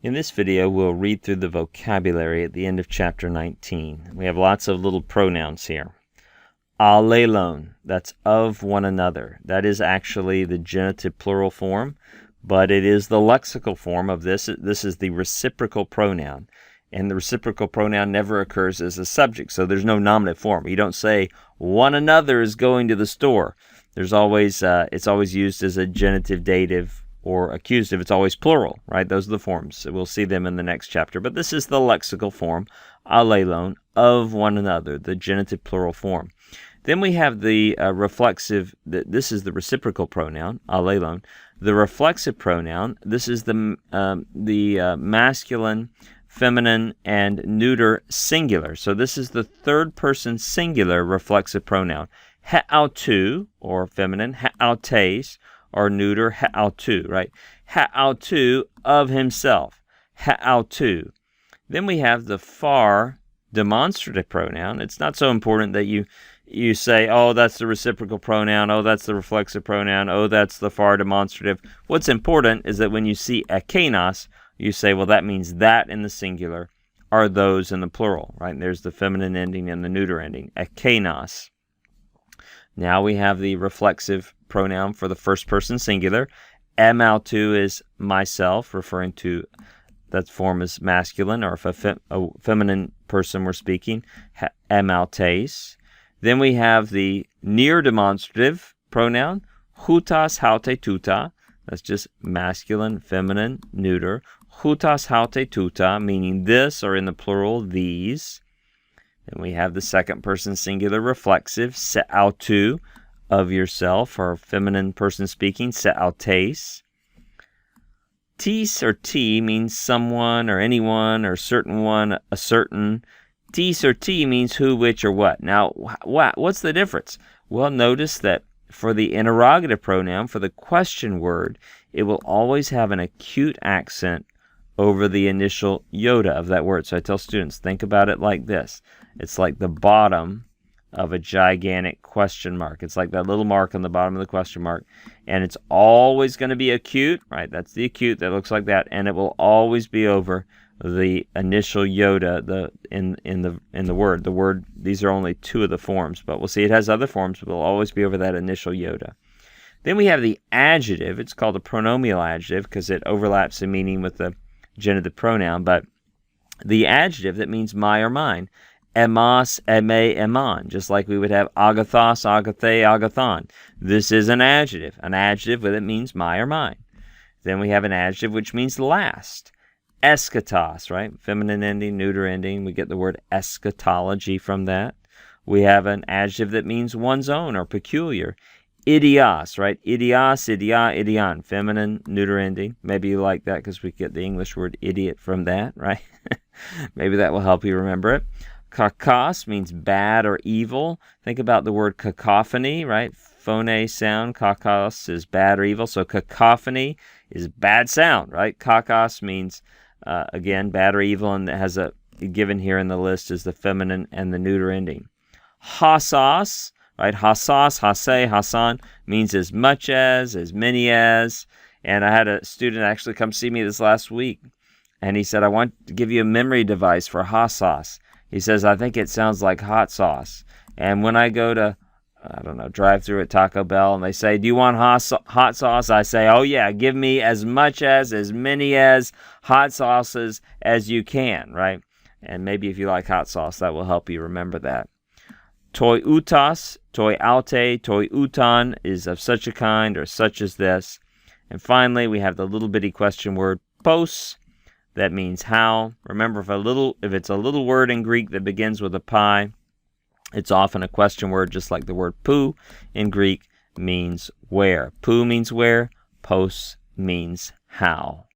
In this video, we'll read through the vocabulary at the end of chapter 19. We have lots of little pronouns here. Alelon, that's of one another. That is actually the genitive plural form, but it is the lexical form of this. This is the reciprocal pronoun, and the reciprocal pronoun never occurs as a subject, so there's no nominative form. You don't say, one another is going to the store. There's always, it's always used as a genitive dative or accusative. It's always plural, right? Those are the forms. We'll see them in the next chapter. But this is the lexical form, alelon, of one another, the genitive plural form. Then we have the reflexive, this is the reciprocal pronoun, alelon. The reflexive pronoun, this is the masculine, feminine, and neuter singular. So this is the third person singular reflexive pronoun. Ha'autu, or feminine, ha'autes, or neuter, ha'autu, right? Ha'autu, of himself, ha'autu. Then we have the far demonstrative pronoun. It's not so important that you say, oh, that's the reciprocal pronoun, oh, that's the reflexive pronoun, oh, that's the far demonstrative. What's important is that when you see ekenos, you say, well, that means that in the singular are those in the plural, right? And there's the feminine ending and the neuter ending, ekenos. Now we have the reflexive pronoun for the first person singular. Amautu is myself, referring to that form is masculine, or if a feminine person we're speaking, amautes. Then we have the near demonstrative pronoun, hutas haute tuta. That's just masculine, feminine, neuter. Hutas haute tuta, meaning this, or in the plural, these. And we have the second person singular reflexive, se'autu, of yourself, or feminine person speaking, se'autes. Tis or ti means someone or anyone or certain one, a certain. Tis or ti means who, which, or what. Now, what's the difference? Well, notice that for the interrogative pronoun, for the question word, it will always have an acute accent over the initial iota of that word. So I tell students, think about it like this. It's like the bottom of a gigantic question mark. It's like that little mark on the bottom of the question mark. And it's always going to be acute, right? That's the acute that looks like that. And it will always be over the initial iota in the word. The word, these are only two of the forms, but we'll see it has other forms, but it'll always be over that initial iota. Then we have the adjective. It's called a pronomial adjective because it overlaps in meaning with the genitive pronoun, but the adjective that means my or mine, emas, eme, eman, just like we would have agathos, agathe, agathon. This is an adjective that means my or mine. Then we have an adjective which means last, eschatos, right? Feminine ending, neuter ending. We get the word eschatology from that. We have an adjective that means one's own or peculiar, idios, right? Idios, idia, idion, feminine, neuter ending. Maybe you like that because we get the English word idiot from that, right? Maybe that will help you remember it. Kakos means bad or evil. Think about the word cacophony, right? Phone sound. Kakos is bad or evil. So cacophony is bad sound, right? Kakos means, again, bad or evil, and it has a given here in the list is the feminine and the neuter ending. Hasos, right? Hasos, hase, hasan means as much as many as. And I had a student actually come see me this last week, and he said, I want to give you a memory device for hasos. He says, I think it sounds like hot sauce. And when I go to, drive through at Taco Bell, and they say, do you want hot sauce? I say, oh yeah, give me as much as many as hot sauces as you can, right? And maybe if you like hot sauce, that will help you remember that. Toi utas, toi aute, toi utan is of such a kind or such as this. And finally, we have the little bitty question word, pos. That means how. Remember, if it's a little word in Greek that begins with a pi, it's often a question word, just like the word pou in Greek means where. Pou means where, pos means how.